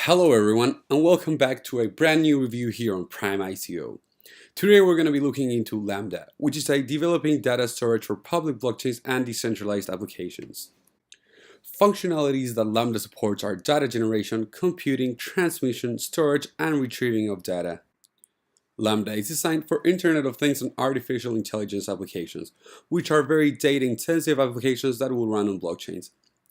Hello everyone and welcome back to a brand new review here on PrimeICO. Today we're going to be looking into Lambda, which is a developing data storage for public blockchains and decentralized applications. Functionalities that Lambda supports are data generation, computing, transmission, storage, and retrieving of data. Lambda is designed for Internet of Things and artificial intelligence applications, which are very data-intensive applications that will run on blockchains.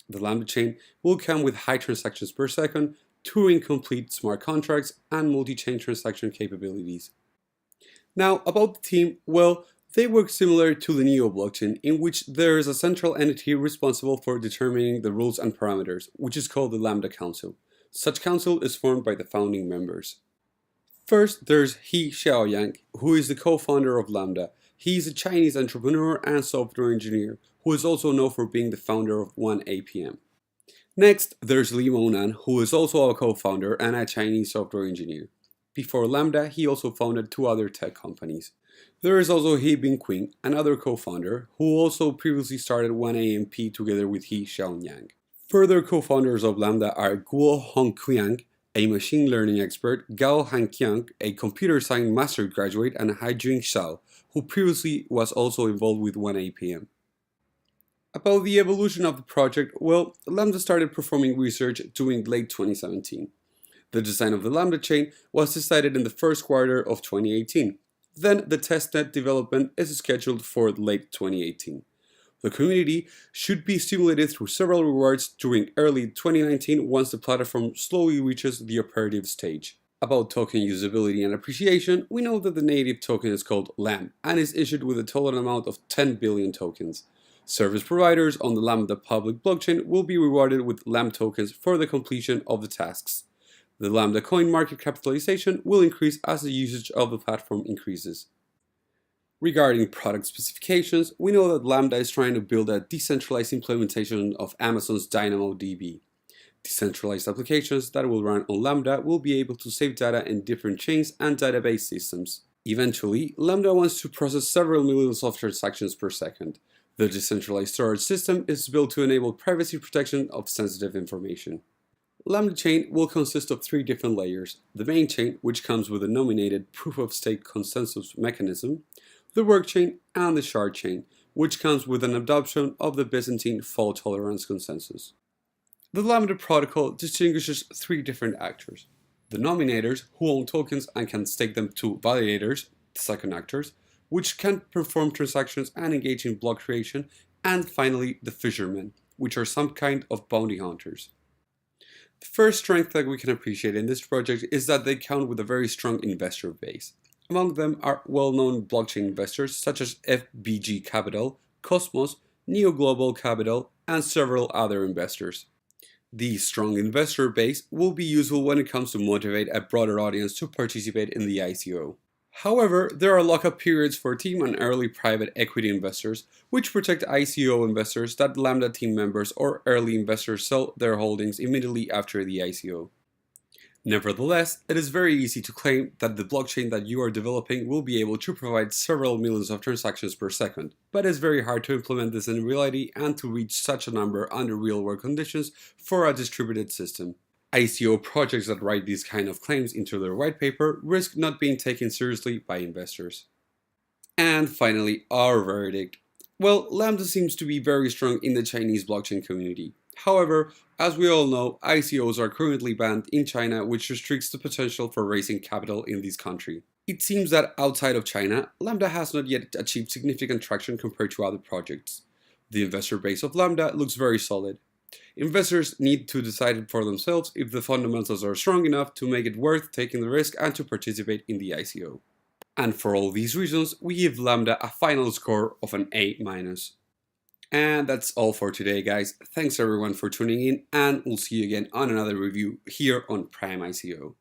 The Lambda chain will come with high transactions per second, Turing-complete smart contracts, and multi-chain transaction capabilities. Now, about the team, well, they work similar to the Neo blockchain, in which there is a central entity responsible for determining the rules and parameters, which is called the Lambda Council. Such council is formed by the founding members. First, there's He Xiaoyang, who is the co-founder of Lambda. He is a Chinese entrepreneur and software engineer, who is also known for being the founder of 1APM. Next, there's Li Mounan, who is also a co-founder and a Chinese software engineer. Before Lambda, he also founded two other tech companies. There is also He Bingqing, another co-founder, who also previously started 1AMP together with He Xiaoyang. Further co-founders of Lambda are Guo Hongqiang, a machine learning expert, Gao Hanqiang, a computer science master graduate, and Haijun Shao, who previously was also involved with 1APM. About the evolution of the project, well, Lambda started performing research during late 2017. The design of the Lambda chain was decided in the first quarter of 2018. Then the testnet development is scheduled for late 2018. The community should be stimulated through several rewards during early 2019 once the platform slowly reaches the operative stage. About token usability and appreciation, we know that the native token is called LAM and is issued with a total amount of 10 billion tokens. Service providers on the Lambda public blockchain will be rewarded with LAM tokens for the completion of the tasks. The Lambda coin market capitalization will increase as the usage of the platform increases. Regarding product specifications, we know that Lambda is trying to build a decentralized implementation of Amazon's DynamoDB. Decentralized applications that will run on Lambda will be able to save data in different chains and database systems. Eventually, Lambda wants to process several millions of transactions per second. The decentralized storage system is built to enable privacy protection of sensitive information. Lambda chain will consist of three different layers: the main chain, which comes with a nominated proof-of-stake consensus mechanism, the work chain, and the shard chain, which comes with an adoption of the Byzantine fault-tolerance consensus. The Lambda protocol distinguishes three different actors: the nominators, who own tokens and can stake them to validators, the second actors, which can perform transactions and engage in block creation, and finally the fishermen, which are some kind of bounty hunters. The first strength that we can appreciate in this project is that they count with a very strong investor base. Among them are well-known blockchain investors such as FBG Capital, Cosmos, Neo Global Capital, and several other investors. The strong investor base will be useful when it comes to motivate a broader audience to participate in the ICO. However, there are lockup periods for team and early private equity investors, which protect ICO investors that Lambda team members or early investors sell their holdings immediately after the ICO. Nevertheless, it is very easy to claim that the blockchain that you are developing will be able to provide several millions of transactions per second, but it's very hard to implement this in reality and to reach such a number under real-world conditions for a distributed system. ICO projects that write these kind of claims into their white paper risk not being taken seriously by investors. And finally, our verdict. Well, Lambda seems to be very strong in the Chinese blockchain community. However, as we all know, ICOs are currently banned in China, which restricts the potential for raising capital in this country. It seems that outside of China, Lambda has not yet achieved significant traction compared to other projects. The investor base of Lambda looks very solid. Investors need to decide for themselves if the fundamentals are strong enough to make it worth taking the risk and to participate in the ICO. And for all these reasons, we give Lambda a final score of an A-. And that's all for today, guys. Thanks everyone for tuning in, and we'll see you again on another review here on PrimeICO.